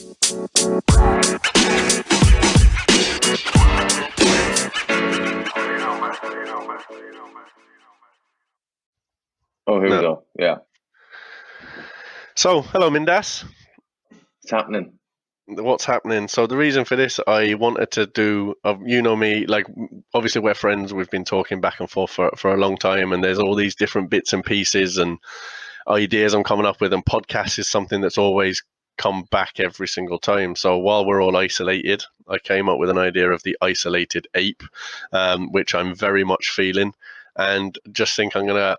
Oh, here we No. go. Yeah, So, hello, Mindas. it's happening. What's happening? So the reason for this, I wanted to do, you know me, like obviously we're friends. We've been talking back and forth for a long time, and there's all these different bits and pieces and ideas I'm coming up with, and podcast is something that's always come back every single time. So while we're all isolated, I came up with an idea of the isolated ape, which I'm very much feeling, and just think I'm gonna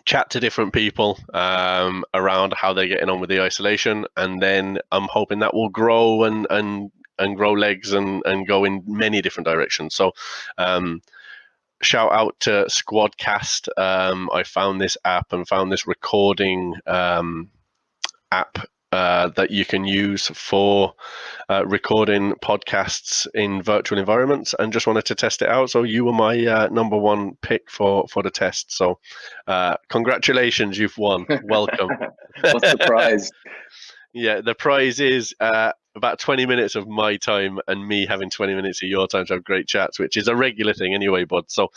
chat to different people around how they're getting on with the isolation, and then I'm hoping that will grow and grow legs and go in many different directions. So shout out to Squadcast. I found this app and found this recording app that you can use for recording podcasts in virtual environments, and just wanted to test it out. So you were my number one pick for the test. So congratulations, you've won. Welcome. What's the prize? Yeah, the prize is about 20 minutes of my time and me having 20 minutes of your time to have great chats, which is a regular thing anyway, bud. So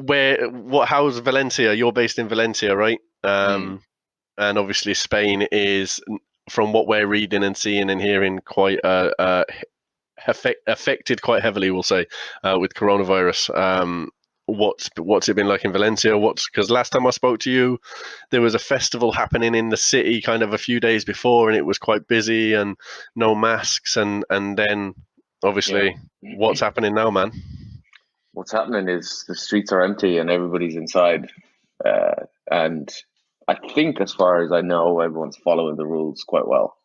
how's Valencia? You're based in Valencia, right? And obviously Spain is, from what we're reading and seeing and hearing, quite affected quite heavily, we'll say, with coronavirus. What's it been like in Valencia? Because last time I spoke to you, there was a festival happening in the city kind of a few days before, and it was quite busy and no masks, and then obviously what's happening now, man? What's happening is the streets are empty and everybody's inside. And I think, as far as I know, everyone's following the rules quite well.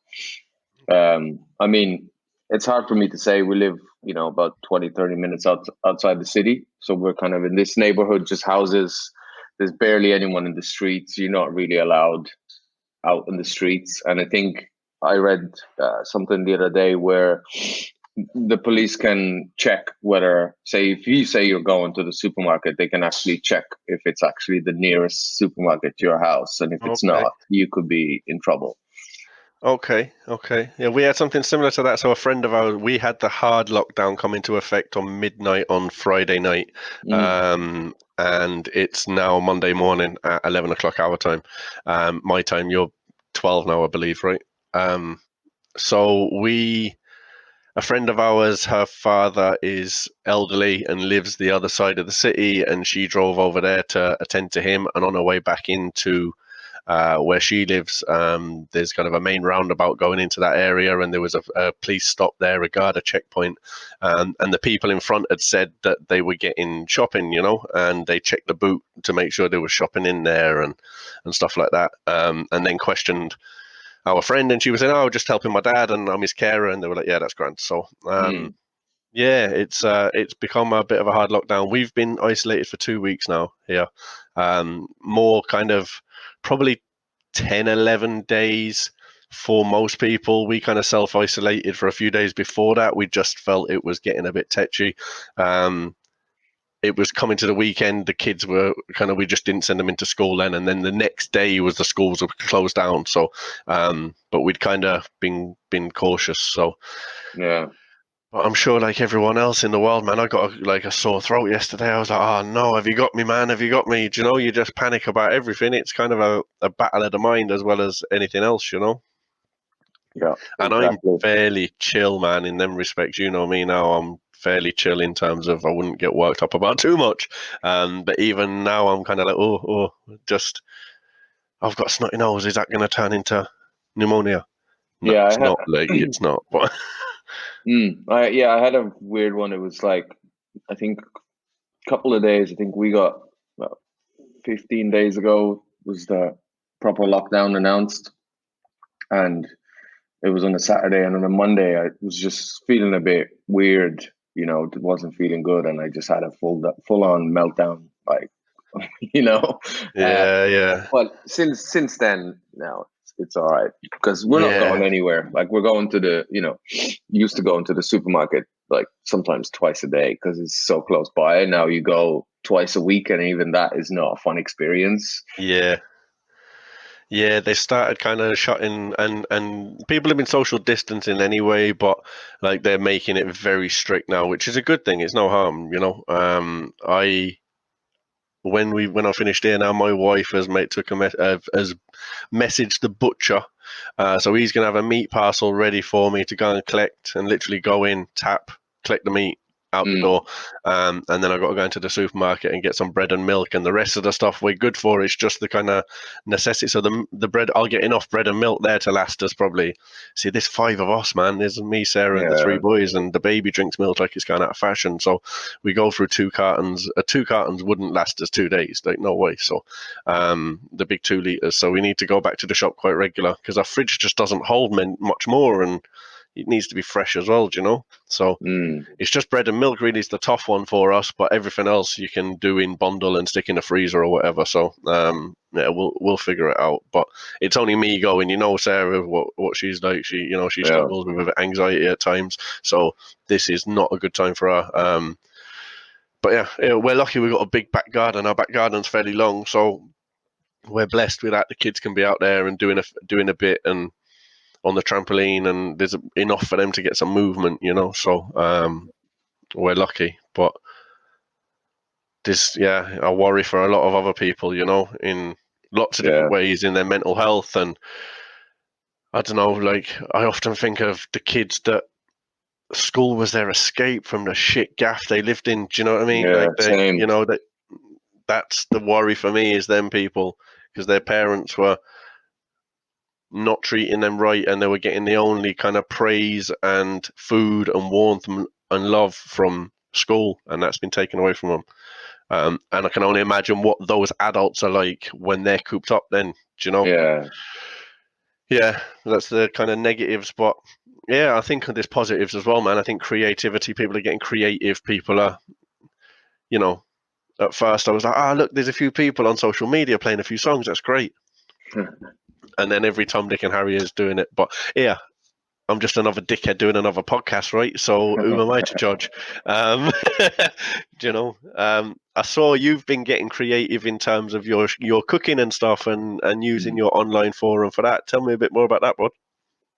I mean, it's hard for me to say. We live, about 20, 30 minutes outside the city. So we're kind of in this neighborhood, just houses. There's barely anyone in the streets. You're not really allowed out in the streets. And I think I read something the other day where the police can check whether, say, if you say you're going to the supermarket, they can actually check if it's actually the nearest supermarket to your house. And if it's not, you could be in trouble. Okay. Yeah, we had something similar to that. So a friend of ours, we had the hard lockdown come into effect on midnight on Friday night. And it's now Monday morning at 11 o'clock our time. My time, you're 12 now, I believe, right? So a friend of ours, her father is elderly and lives the other side of the city, and she drove over there to attend to him. And on her way back into where she lives, there's kind of a main roundabout going into that area, and there was a police stop there, a Garda checkpoint, and the people in front had said that they were getting shopping, and they checked the boot to make sure there was shopping in there and stuff like that, and then questioned our friend, and she was saying, "Oh, just helping my dad, and I'm his carer," and they were like, "Yeah, that's grand." So, yeah, it's become a bit of a hard lockdown. We've been isolated for 2 weeks now here, more kind of probably 10, 11 days for most people. We kind of self-isolated for a few days before that. We just felt it was getting a bit tetchy. It was coming to the weekend. The kids were we just didn't send them into school then. And then the next day was the schools were closed down. So, but we'd kind of been cautious. So, yeah. But I'm sure, like everyone else in the world, man, I got a sore throat yesterday. I was like, "Oh no, have you got me, man? Have you got me?" Do you know, you just panic about everything. It's kind of a battle of the mind as well as anything else, Yeah. And exactly. I'm fairly chill, man, in them respects. You know me now. I'm fairly chill in terms of I wouldn't get worked up about too much. But even now, I'm kind of like, just I've got a snotty nose. Is that going to turn into pneumonia? No, Yeah, it's not. Like it's not. But I had a weird one. It was like, I think a couple of days. I think we got 15 days ago was the proper lockdown announced, and it was on a Saturday, and on a Monday I was just feeling a bit weird. It wasn't feeling good, and I just had a full on meltdown, like, yeah. But since then, now it's all right, because we're not going anywhere. Like, we're going to used to go into the supermarket like sometimes twice a day because it's so close by. Now you go twice a week, and even that is not a fun experience. Yeah. Yeah, they started kind of shutting, and people have been social distancing anyway, but like they're making it very strict now, which is a good thing. It's no harm, you know. I when I finished here now, my wife has has messaged the butcher, so he's gonna have a meat parcel ready for me to go and collect, and literally go in, tap, collect the meat, out the door, and then I've got to go into the supermarket and get some bread and milk, and the rest of the stuff we're good for. It's just the kind of necessity. So the bread, I'll get enough bread and milk there to last us probably. See, there's five of us, man. There's me, Sarah, and the three Yeah. boys, and the baby drinks milk like it's gone out of fashion. So we go through two cartons. Two cartons wouldn't last us 2 days, like no way. So the big 2 liters. So we need to go back to the shop quite regular because our fridge just doesn't hold much more, and it needs to be fresh as well, do you know? So it's just bread and milk really is the tough one for us, but everything else you can do in bundle and stick in the freezer or whatever. So yeah, we'll figure it out. But it's only me going, you know, Sarah, what she's like. She Yeah. struggles with anxiety at times. So this is not a good time for her. But yeah, we're lucky we've got a big back garden. Our back garden's fairly long, so we're blessed with that. The kids can be out there and doing a bit and on the trampoline, and there's enough for them to get some movement, you know. So we're lucky, but this, yeah, I worry for a lot of other people, you know, in lots of Yeah. different ways in their mental health. And I don't know, like I often think of the kids that school was their escape from the shit gaff they lived in. Do you know what I mean? Yeah. Like they, Same. you know, that's the worry for me is them people because their parents were not treating them right, and they were getting the only kind of praise and food and warmth and love from school, and that's been taken away from them. And I can only imagine what those adults are like when they're cooped up. Then, do you know? Yeah. Yeah, that's the kind of negatives, but yeah, I think there's positives as well, man. I think creativity, people are getting creative. People are, you know, at first I was like, look, there's a few people on social media playing a few songs. That's great. And then every Tom, Dick, and Harry is doing it. But yeah, I'm just another dickhead doing another podcast, right? So who am I to judge? You know, I saw you've been getting creative in terms of your cooking and stuff, and using your online forum for that. Tell me a bit more about that, bud.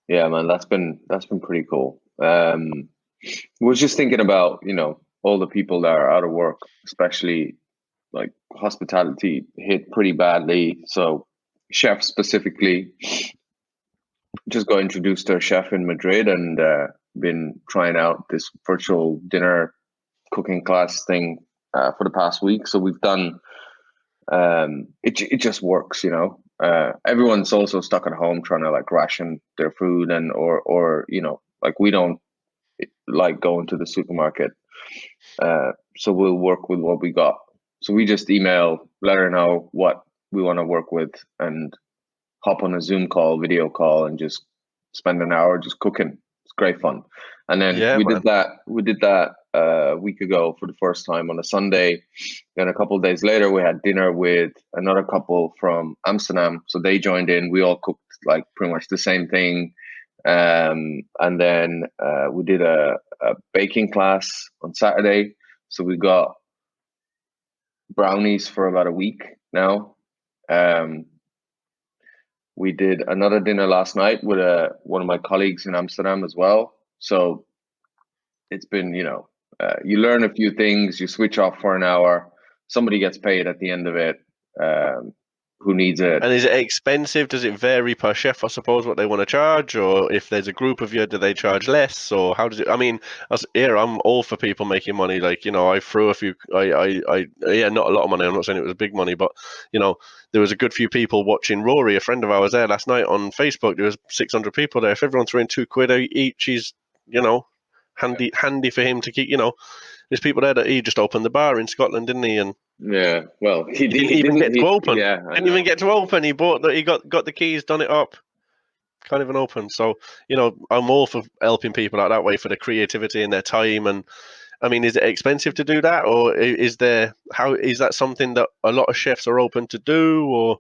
Yeah, man, that's been pretty cool. Was just thinking about, all the people that are out of work, especially like hospitality hit pretty badly. So chefs specifically just got introduced to a chef in Madrid and been trying out this virtual dinner cooking class thing for the past week. So we've done it just works, everyone's also stuck at home trying to like ration their food and or like we don't like going to the supermarket, so we'll work with what we got. So we just email, let her know what we want to work with, and hop on a Zoom call, video call, and just spend an hour just cooking. It's great fun. And then Yeah, we man. did that. We did that a week ago for the first time on a Sunday. Then a couple of days later, we had dinner with another couple from Amsterdam. So they joined in. We all cooked like pretty much the same thing. And then we did a baking class on Saturday. So we got brownies for about a week now. We did another dinner last night with one of my colleagues in Amsterdam as well. So it's been, you learn a few things, you switch off for an hour, somebody gets paid at the end of it. Who needs it? And is it expensive? Does it vary per chef, I suppose, what they want to charge? Or if there's a group of you, do they charge less? Or how does it? I mean, I'm all for people making money. Like, I threw a few, yeah, not a lot of money. I'm not saying it was big money, but, there was a good few people watching Rory, a friend of ours there last night on Facebook. There was 600 people there. If everyone threw in £2 each, he's, handy for him to keep, there's people there that he just opened the bar in Scotland, didn't he? And Yeah, well, he didn't even get to open. Yeah, I Didn't know. even get to open. He bought that. He got the keys, done it up, can't even open. So I'm all for helping people out that way for the creativity and their time. And I mean, is it expensive to do that, or is that something that a lot of chefs are open to do, or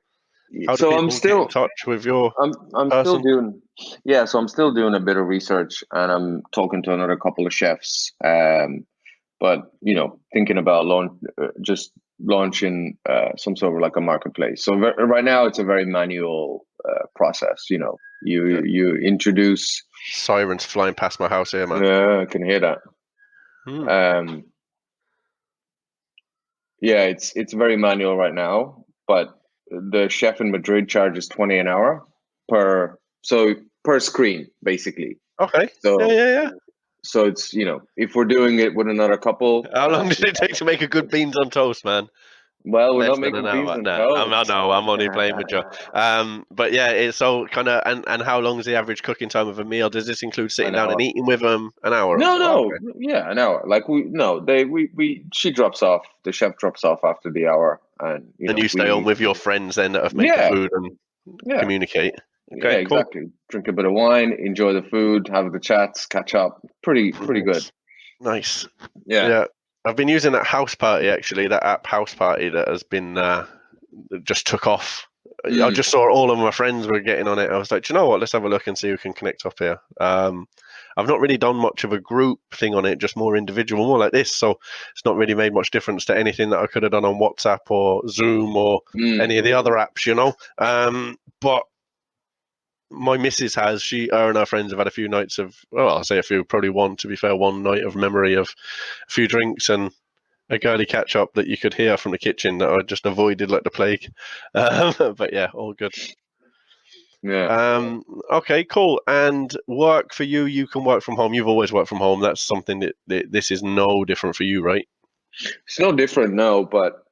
how do So people get in touch with your I'm still person? doing, yeah, so I'm still doing a bit of research, and I'm talking to another couple of chefs. But thinking about just launching some sort of like a marketplace. So right now it's a very manual process. You introduce. Sirens flying past my house here, man. Yeah, I can hear that. Yeah, it's very manual right now, but the chef in Madrid charges 20 an hour per screen, basically. Okay. So Yeah. So it's, if we're doing it with another couple. How long does it take to make a good beans on toast, man? Well, we're Less not than an making beans hour. and No, I toast. know. I'm only playing with you. But yeah, it's so kind of. And how long is the average cooking time of a meal? Does this include sitting down and eating with them? An hour or so? No, Okay. yeah, an hour. Like she drops off. The chef drops off after the hour, and And you stay on with your friends then that have made the food and yeah, communicate. yeah, Okay, cool. exactly. Drink a bit of wine, enjoy the food, have the chats, catch up. Pretty good. Nice. Yeah. I've been using that House Party actually, that app House Party that has been just took off. I just saw all of my friends were getting on it. I was like, do you know what? Let's have a look and see who can connect up here. I've not really done much of a group thing on it, just more individual, more like this. So it's not really made much difference to anything that I could have done on WhatsApp or Zoom or any of the other apps, But my missus has, her and her friends have had a few nights of, well, I'll say a few, probably one, to be fair, one night of memory of a few drinks and a girly catch up that you could hear from the kitchen that I just avoided like the plague. But yeah, all good. Yeah. Okay, cool. And work for you, you can work from home. You've always worked from home. That's something that this is no different for you, right? It's no different, no, but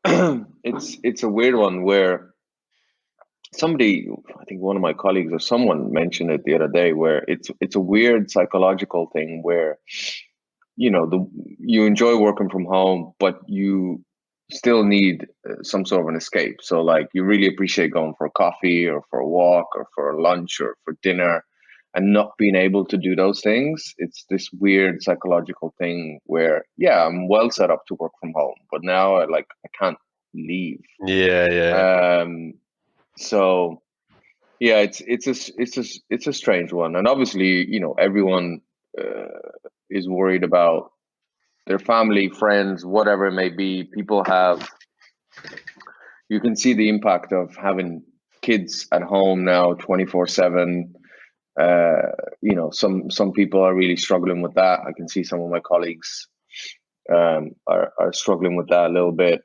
it's a weird one where somebody, I think one of my colleagues or someone mentioned it the other day, where it's a weird psychological thing where you enjoy working from home, but you still need some sort of an escape. So like you really appreciate going for a coffee or for a walk or for a lunch or for dinner, and not being able to do those things. It's this weird psychological thing where, yeah, I'm well set up to work from home, but now I can't leave. Yeah. So yeah, it's a strange one, and obviously, everyone is worried about their family, friends, whatever it may be. You can see the impact of having kids at home now 24/7. Some people are really struggling with that. I can see some of my colleagues are struggling with that a little bit.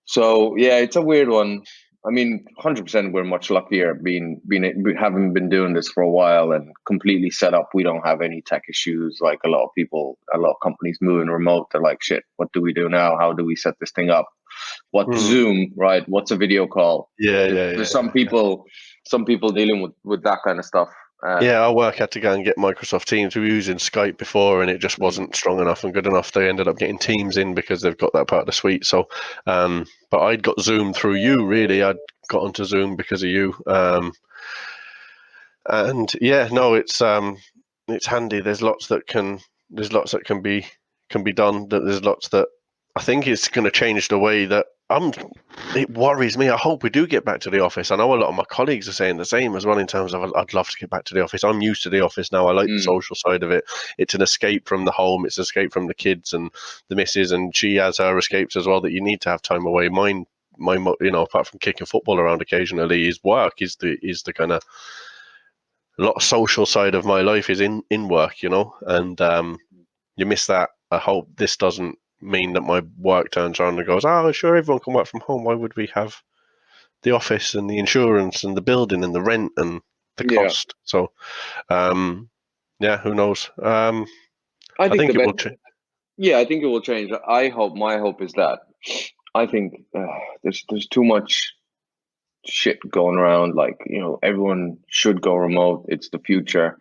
So yeah, it's a weird one. I mean, 100% we're much luckier having been doing this for a while and completely set up. We don't have any tech issues like a lot of companies moving remote. They're like, shit, what do we do now? How do we set this thing up? What's Zoom, right? What's a video call? There's some people dealing with that kind of stuff. Our work had to go and get Microsoft Teams. We were using Skype before, and it just wasn't strong enough and good enough. They ended up getting Teams in because they've got that part of the suite. So, but I'd got Zoom through you. Really, I'd got onto Zoom because of you. And yeah, no, it's handy. There's lots that can be done. That there's lots that I think it's going to change the way that it worries me. I hope we do get back to the office. I know a lot of my colleagues are saying the same as well in terms of I'd love to get back to the office. I'm used to the office now. I like the social side of it. It's an escape from the home. It's an escape from the kids and the missus, and she has her escapes as well that you need to have time away. Mine, apart from kicking football around occasionally, is work is the kind of a lot of social side of my life is in work, and you miss that. I hope this doesn't mean that my work turns around and goes, oh, sure, everyone can work from home. Why would we have the office and the insurance and the building and the rent and the cost? So, who knows? I think it will change. Yeah, I think it will change. My hope is that I think there's too much shit going around. Like, everyone should go remote. It's the future.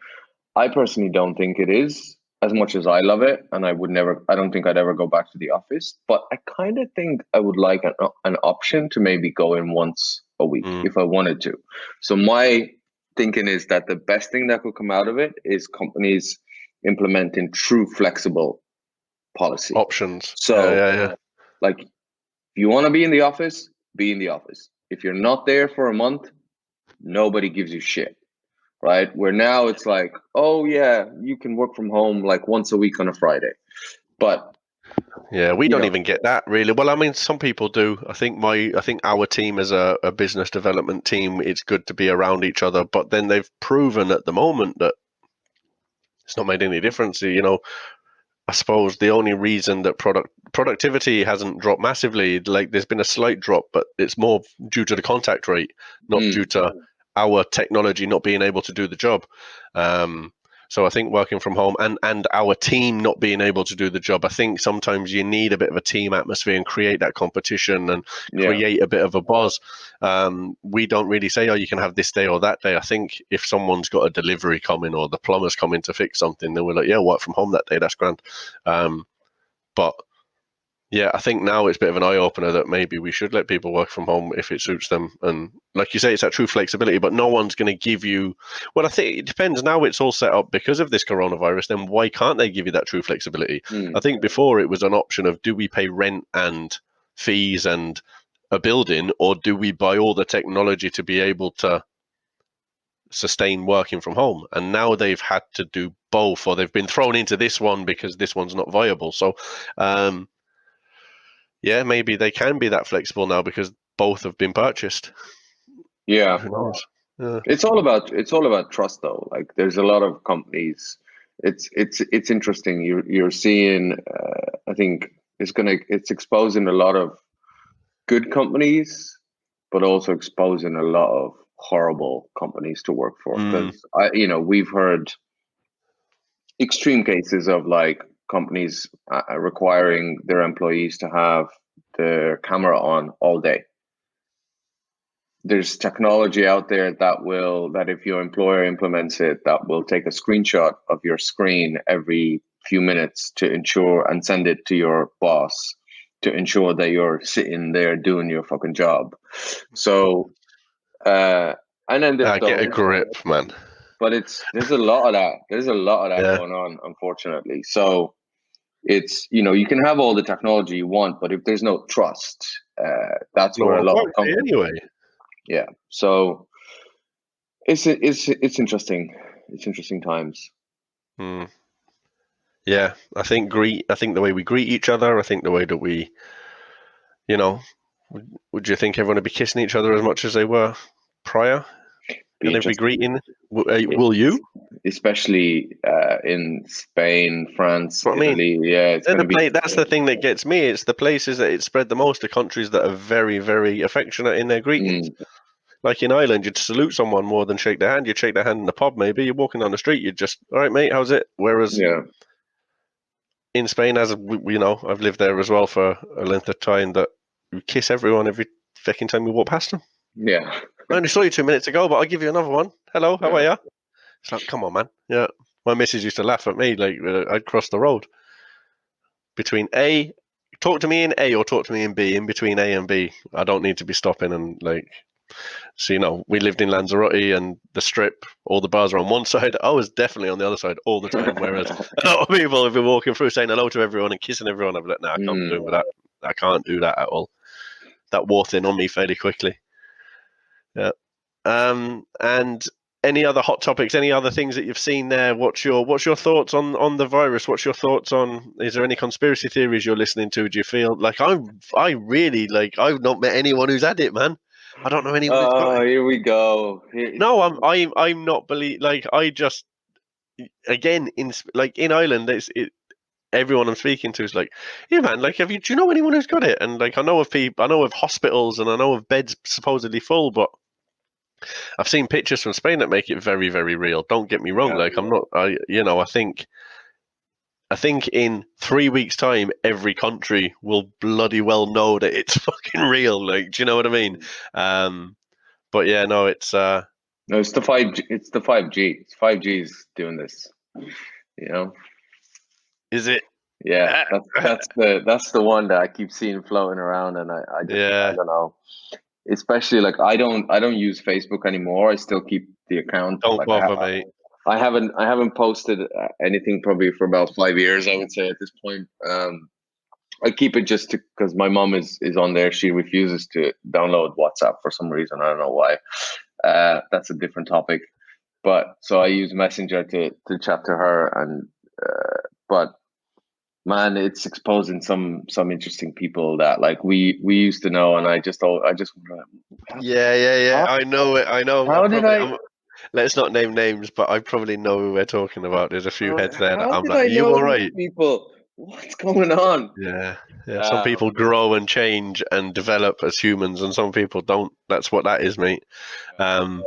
I personally don't think it is, as much as I love it, and I don't think I'd ever go back to the office, but I kind of think I would like an option to maybe go in once a week if I wanted to. So my thinking is that the best thing that could come out of it is companies implementing true flexible policy Options. So like, if you want to be in the office, be in the office. If you're not there for a month, nobody gives you shit. Right? Where now it's like, oh yeah, you can work from home like once a week on a Friday. But Yeah, we You don't know, even get that really. Well, I mean, some people do. I think our team as a business development team, it's good to be around each other. But then they've proven at the moment that it's not made any difference. You know, I suppose the only reason that productivity hasn't dropped massively, like there's been a slight drop, but it's more due to the contact rate, not due to our technology not being able to do the job. So I think working from home and our team not being able to do the job, I think sometimes you need a bit of a team atmosphere and create that competition and yeah, create a bit of a buzz. We don't really say, oh, you can have this day or that day. I think if someone's got a delivery coming or the plumber's coming to fix something, then we're like, yeah, work from home that day. That's grand. But yeah, I think now it's a bit of an eye opener that maybe we should let people work from home if it suits them. And like you say, it's that true flexibility, but no one's going to give you. Well, I think it depends. Now it's all set up because of this coronavirus. Then why can't they give you that true flexibility? I think before it was an option of do we pay rent and fees and a building, or do we buy all the technology to be able to sustain working from home? And now they've had to do both, or they've been thrown into this one because this one's not viable. So, yeah, maybe they can be that flexible now because both have been purchased. yeah. Who knows? Yeah. It's all about trust, though. Like, there's a lot of companies. It's interesting. You're seeing. I think it's exposing a lot of good companies, but also exposing a lot of horrible companies to work for. Because we've heard extreme cases of like companies requiring their employees to have their camera on all day. There's technology out there that if your employer implements it, that will take a screenshot of your screen every few minutes to ensure and send it to your boss to ensure that you're sitting there doing your fucking job. So and then there's Get a those, grip, man. but there's a lot of that. There's a lot of that Yeah. going on, unfortunately. So it's, you can have all the technology you want, but if there's no trust, that's No where a one lot of works anyway. yeah. So it's interesting. It's interesting times. Hmm. Yeah, I think the way we greet each other. I think the way that we, you know, would you think everyone would be kissing each other as much as they were prior? Be Going to be interesting, greeting? Will you? especially in Spain, France, That's what I mean. Italy. Yeah, it's going to be. That's the thing that gets me. It's the places that it's spread the most, the countries that are very, very affectionate in their greetings. Like in Ireland, you'd salute someone more than shake their hand. You'd shake their hand in the pub, maybe. You're walking down the street, you'd just, all right, mate, how's it? Whereas Yeah, in Spain, I've lived there as well for a length of time, that we kiss everyone every fucking time we walk past them. yeah, I only saw you 2 minutes ago, but I'll give you another one. Hello, how are yeah. you? It's like, come on, man. Yeah. My missus used to laugh at me, like I'd cross the road between A, talk to me in A or talk to me in B. In between A and B, I don't need to be stopping and like. So, we lived in Lanzarote and the strip, all the bars are on one side. I was definitely on the other side all the time. Whereas a lot of people have been walking through saying hello to everyone and kissing everyone. I'm like, no, I can't do that. I can't do that at all. That wore thin on me fairly quickly. Yeah. And any other hot topics? Any other things that you've seen there? What's your thoughts on the virus? What's your thoughts on? Is there any conspiracy theories you're listening to? Do you feel like I really like? I've not met anyone who's had it, man. I don't know anyone who's got it. Here we go. No, I'm not like I just again in Ireland everyone I'm speaking to is like, yeah, man, like do you know anyone who's got it? And like I know of hospitals and I know of beds supposedly full, but I've seen pictures from Spain that make it very, very real. Don't get me wrong. Yeah. Like I think in 3 weeks' time, every country will bloody well know that it's fucking real. Like, do you know what I mean? But yeah, no, it's No, it's the 5G. It's the 5G. It's 5G's doing this. Is it? Yeah, that's the one that I keep seeing floating around, and I Yeah. don't know. Especially like I don't use Facebook anymore. I still keep the account. Don't Like bother, mate. I haven't posted anything probably for about 5 years, I would say at this point. I keep it just because my mom is on there. She refuses to download WhatsApp for some reason. I don't know why. That's a different topic. But so I use Messenger to chat to her, and but Man, it's exposing some interesting people that like we used to know, and I just wonder, Yeah. how I know it. I know. how did I Let's not name names, but I probably know who we're talking about. There's a few heads there that how I'm did like, "Are I you know all these right?" people? What's going on? Yeah. Some Um, people grow and change and develop as humans, and some people don't. That's what that is, mate. Um,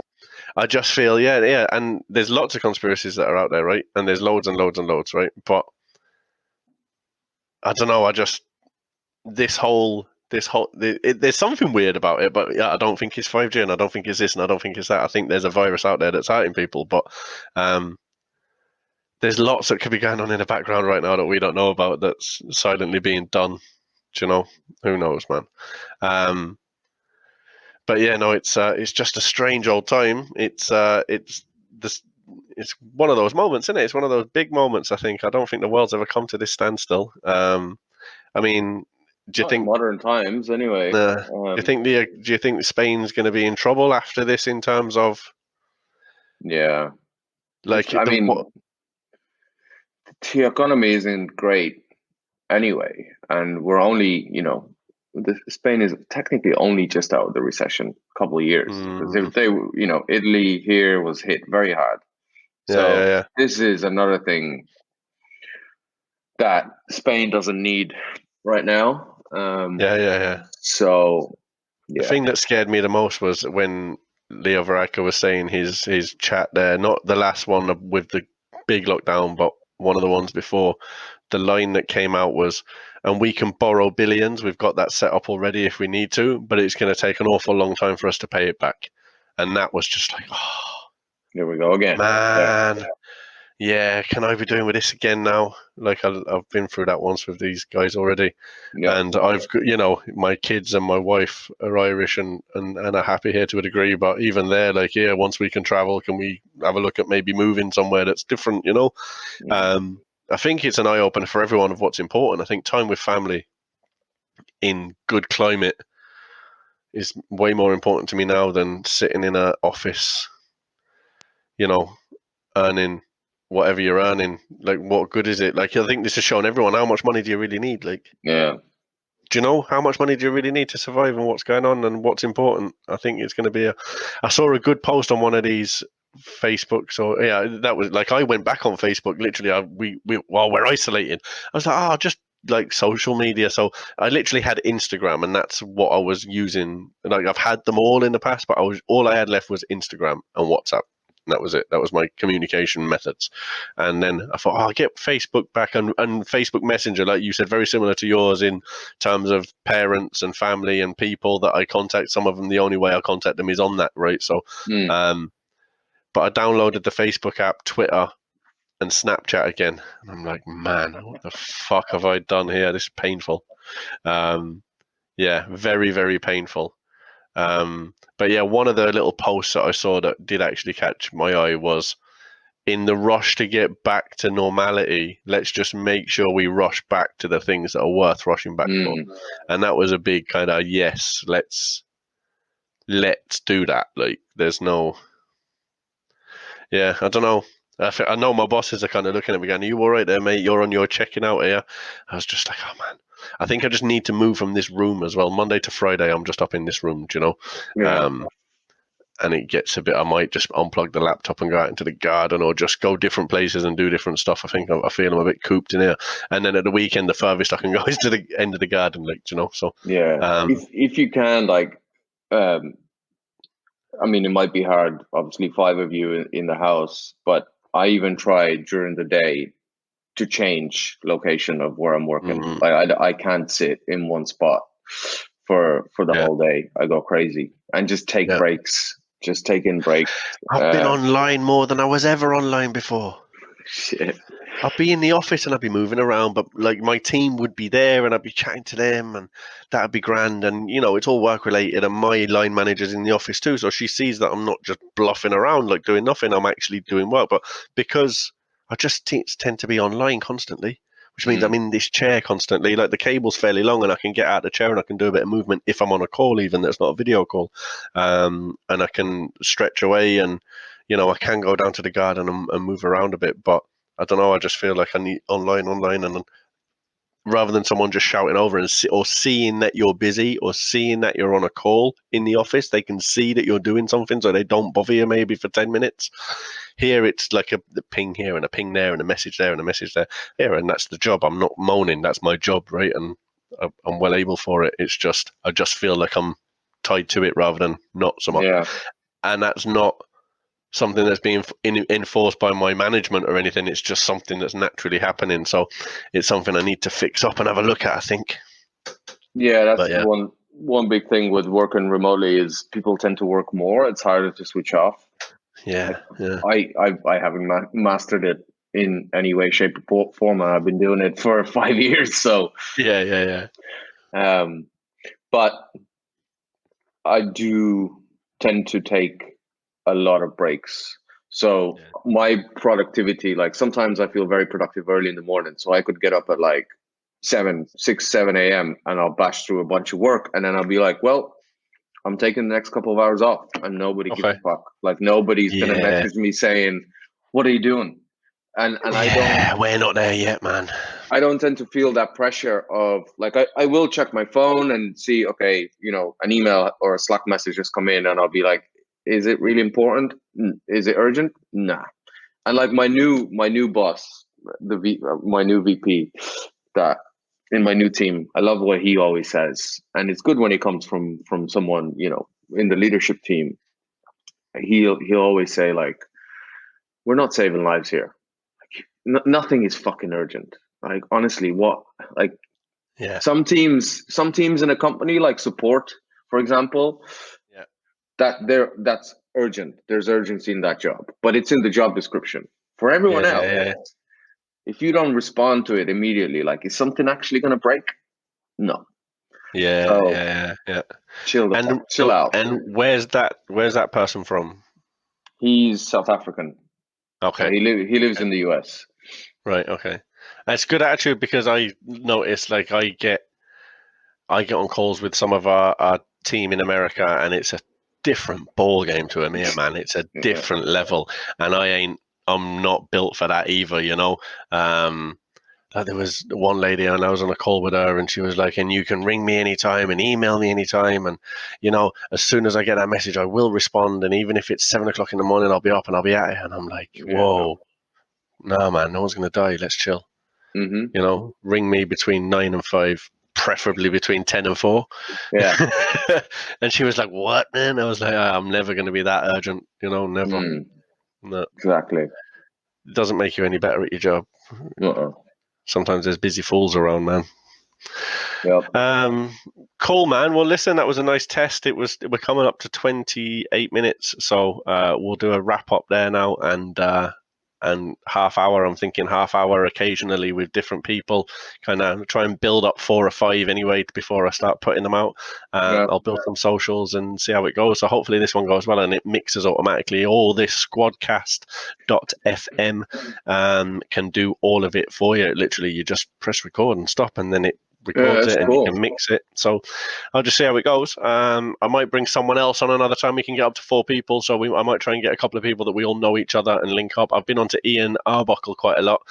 I just feel, yeah. And there's lots of conspiracies that are out there, right? And there's loads and loads and loads, right? But I don't know. I just there's something weird about it. But yeah, I don't think it's 5G, and I don't think it's this, and I don't think it's that. I think there's a virus out there that's hurting people, but um, there's lots that could be going on in the background right now that we don't know about that's silently being done. Do you know? Who knows, man? Um, but yeah, no, it's just a strange old time. It's this. It's one of those moments, isn't it? It's one of those big moments. I don't think the world's ever come to this standstill. I mean, do you not in think? modern times, anyway. Do you think Spain's going to be in trouble after this in terms of Yeah, like I the mean, what? the economy isn't great anyway, and we're only, Spain is technically only just out of the recession, a couple of years. Because Mm, if they, Italy here was hit very hard. So yeah. this is another thing that Spain doesn't need right now. Yeah. So The yeah. thing that scared me the most was when Leo Varadkar was saying his chat there, not the last one with the big lockdown, but one of the ones before. The line that came out was, "And we can borrow billions. We've got that set up already if we need to, but it's going to take an awful long time for us to pay it back." And that was just like, oh Here we go again. Yeah. man, yeah, can I be doing with this again now? Like I've been through that once with these guys already, Yeah. and I've my kids and my wife are Irish and are happy here to a degree, but even there, like yeah, once we can travel, can we have a look at maybe moving somewhere that's different? Mhm. I think it's an eye opener for everyone of what's important. I think time with family in good climate is way more important to me now than sitting in an office, you know, earning whatever you're earning. Like, what good is it? Like, I think this has shown everyone how much money do you really need? Like, Yeah. do you know how much money do you really need to survive and what's going on and what's important? I think it's going to be I saw a good post on one of these Facebooks, or yeah, that was like I went back on Facebook literally. We while we're isolated, I was like, just like social media. So I literally had Instagram, and that's what I was using. Like I've had them all in the past, but all I had left was Instagram and WhatsApp. And that was it. That was my communication methods. And then I thought, I'll get Facebook back and Facebook Messenger, like you said, very similar to yours in terms of parents and family and people that I contact. Some of them, the only way I contact them is on that, right? So, Mm. but I downloaded the Facebook app, Twitter, and Snapchat again, and I'm like, man, what the fuck have I done here? This is painful. Um, yeah, very, very painful. But yeah, one of the little posts that I saw that did actually catch my eye was, in the rush to get back to normality, let's just make sure we rush back to the things that are worth rushing back for. Mm. And that was a big kind of yes, let's do that. Like, there's no, yeah, I don't know. I know my bosses are kind of looking at me going, "Are you all right there, mate? You're on your checking out here." I was just like, "Oh man, I think I just need to move from this room as well. Monday to Friday, I'm just up in this room, do you know." Yeah. And it gets a bit. I might just unplug the laptop and go out into the garden, or just go different places and do different stuff. I think I feel I'm a bit cooped in here. And then at the weekend, the furthest I can go is to the end of the garden, like, do you know. So, Yeah. If you can, like, um, I mean, it might be hard. Obviously, five of you in the house, but I even try during the day to change location of where I'm working. mm, Like, I can't sit in one spot for the yeah, whole day. I go crazy and just take yeah. breaks. Just take in breaks. I've been online more than I was ever online before. Shit. I'd be in the office and I'd be moving around, but like my team would be there and I'd be chatting to them, and that'd be grand. And it's all work related, and my line manager's in the office too, so she sees that I'm not just bluffing around like doing nothing. I'm actually doing work. But because I just tend to be online constantly, which means I'm Mm. in this chair constantly. Like the cable's fairly long, and I can get out of the chair and I can do a bit of movement if I'm on a call, even that's not a video call, and I can stretch away, and I can go down to the garden and move around a bit, but I don't know. I just feel like I need online, and rather than someone just shouting over or seeing that you're busy or seeing that you're on a call in the office. They can see that you're doing something, so they don't bother you maybe for 10 minutes. Here, it's like the ping here and a ping there and a message there and a message there. Here, and that's the job. I'm not moaning. That's my job, right? And I'm well able for it. It's just, I just feel like I'm tied to it rather than not so much. Yeah. And that's not something that's being enforced by my management or anything. It's just something that's naturally happening. So it's something I need to fix up and have a look at, I think. Yeah, that's one big thing with working remotely is people tend to work more. It's harder to switch off. Yeah, yeah. I haven't mastered it in any way, shape, or form. I've been doing it for 5 years, so yeah. But I do tend to take a lot of breaks. So my productivity, like sometimes I feel very productive early in the morning. So I could get up at like 7 a.m. and I'll bash through a bunch of work, and then I'll be like, well, I'm taking the next couple of hours off, and nobody gives a fuck. Like nobody's gonna message me saying, "What are you doing?" And I don't. We're not there yet, man. I don't tend to feel that pressure of like I will check my phone and see, okay, an email or a Slack message just come in, and I'll be like, is it really important? Is it urgent? Nah. And like my new boss, my new VP, that in my new team, I love what he always says, and it's good when it comes from someone in the leadership team. He'll always say like, we're not saving lives here. Nothing is fucking urgent. Like honestly, some teams in a company like support, for example, that's urgent. There's urgency in that job, but it's in the job description. For everyone else, if you don't respond to it immediately, like, is something actually going to break? No. Yeah. Chill out. And where's that person from? He's South African. Okay. He lives in the US. Right. Okay. That's good attitude, because I notice like I get on calls with some of our team in America, and it's a different ball game to EMEA, man. It's a different level, and I'm not built for that either, There was one lady, and I was on a call with her, and she was like, and you can ring me anytime and email me anytime, and as soon as I get that message, I will respond, and even if it's 7 o'clock in the morning, I'll be up and I'll be at it. And I'm like, whoa, no man, no one's gonna die. Let's chill. Mm-hmm. Ring me between 9 and 5, preferably between 10 and 4. Yeah. And she was like, what, man? I was like, I'm never going to be that urgent, never. No. Exactly. It doesn't make you any better at your job. Sometimes there's busy fools around, man. Yep. Cool, man. Well, listen, that was a nice test. We're coming up to 28 minutes, so we'll do a wrap up there now, and half hour. I'm thinking half hour occasionally with different people, kind of try and build up 4 or 5 anyway before I start putting them out. I'll build some socials and see how it goes. So hopefully this one goes well, and it mixes automatically. All this squadcast.fm can do all of it for you. Literally, you just press record and stop, and then it records it, and you can mix it. So I'll just see how it goes. I might bring someone else on another time. We can get up to 4 people, so I might try and get a couple of people that we all know each other and link up. I've been on to Ian Arbuckle quite a lot.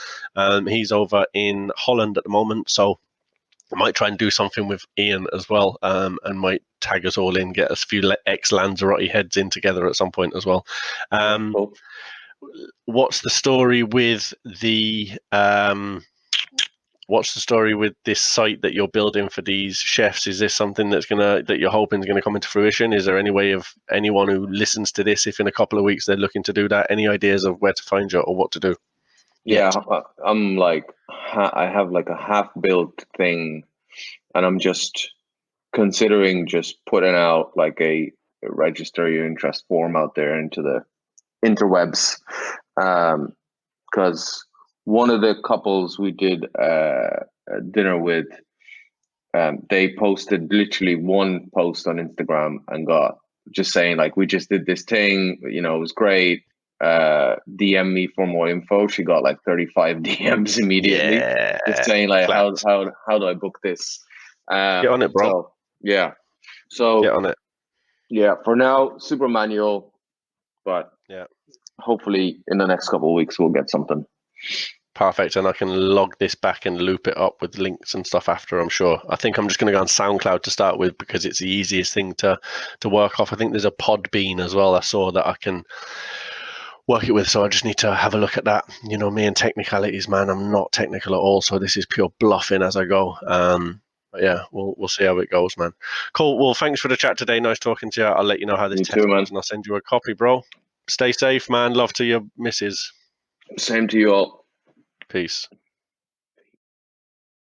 He's over in Holland at the moment, so I might try and do something with Ian as well, and might tag us all in, get us a few ex-Lanzarote heads in together at some point as well. Cool. What's the story with the what's the story with this site that you're building for these chefs? Is this something that you're hoping is going to come into fruition? Is there any way of anyone who listens to this, if in a couple of weeks they're looking to do that, any ideas of where to find you or what to do? Yeah, I'm like, I have like a half-built thing, and I'm just considering just putting out like a register your interest form out there into the interwebs, because one of the couples we did a dinner with, they posted literally one post on Instagram and got just saying like, we just did this thing, it was great. DM me for more info. She got like 35 DMs immediately, just saying like, how do I book this? Get on it, bro. So get on it. Yeah, for now, super manual, but hopefully in the next couple of weeks we'll get something. Perfect, and I can log this back and loop it up with links and stuff after, I'm sure. I think I'm just going to go on SoundCloud to start with because it's the easiest thing to work off. I think there's a Podbean as well I saw that I can work it with, so I just need to have a look at that. You know, me and technicalities, man, I'm not technical at all, so this is pure bluffing as I go. But yeah, we'll see how it goes, man. Cool. Well, thanks for the chat today. Nice talking to you. I'll let you know how this test goes, and I'll send you a copy, bro. Stay safe, man. Love to your missus. Same to you all. Peace.